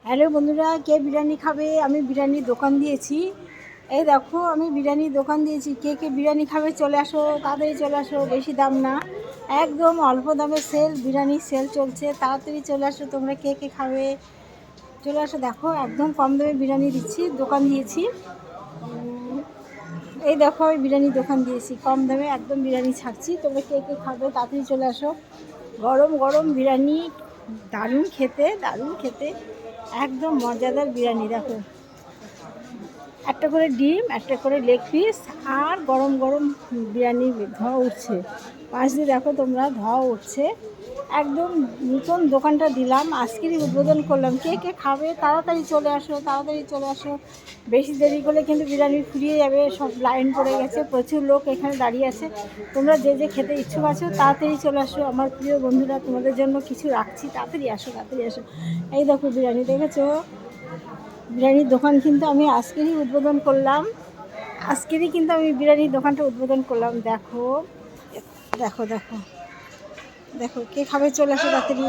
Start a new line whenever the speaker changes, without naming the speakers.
Hello বন্ধুরা, কে বিরিয়ানি খাবে? আমি বিরিয়ানির দোকান দিয়েছি। এই দেখো, আমি বিরিয়ানির দোকান দিয়েছি। কে কে বিরিয়ানি খাবে চলে আসো, তাড়াতাড়ি চলে আসো। বেশি দাম না, একদম অল্প দামে সেল, বিরিয়ানির সেল চলছে। তাড়াতাড়ি চলে আসো, তোমরা কে কে খাবে চলে আসো। দেখো, একদম কম দামে বিরিয়ানি দিচ্ছি, দোকান দিয়েছি। এই দেখো, আমি বিরিয়ানির দোকান দিয়েছি, কম দামে একদম বিরিয়ানি ছাড়ছি। তোমরা কে কে খাবে তাড়াতাড়ি চলে আসো। গরম গরম বিরিয়ানি, দারুণ খেতে, দারুণ খেতে, একদম মজাদার বিরিয়ানি। দেখো, একটা করে ডিম, একটা করে লেগ পিস, আর গরম গরম বিরিয়ানি ধোঁয়া উঠছে পাশ দিয়ে। দেখো তোমরা, ধোঁয়া উঠছে। একদম নতুন দোকানটা দিলাম, আজকেরই উদ্বোধন করলাম। কে কে খাবে তাড়াতাড়ি চলে আসো, তাড়াতাড়ি চলে আসো। বেশি দেরি করলে কিন্তু বিরিয়ানি ফুরিয়ে যাবে, সব লাইন পড়ে গেছে, প্রচুর লোক এখানে দাঁড়িয়ে আছে। তোমরা যে যে খেতে ইচ্ছুক আছো তাড়াতাড়ি চলে আসো। আমার প্রিয় বন্ধুরা, তোমাদের জন্য কিছু রাখছি, তাড়াতাড়ি আসো, তাড়াতাড়ি আসো। এই দেখো বিরিয়ানি, দেখেছো? বিরিয়ানির দোকান কিন্তু আমি আজকেরই উদ্বোধন করলাম, আজকেরই কিন্তু আমি বিরিয়ানির দোকানটা উদ্বোধন করলাম। দেখো দেখো দেখো দেখো, কে খাবে চলে আসো তাড়াতাড়ি।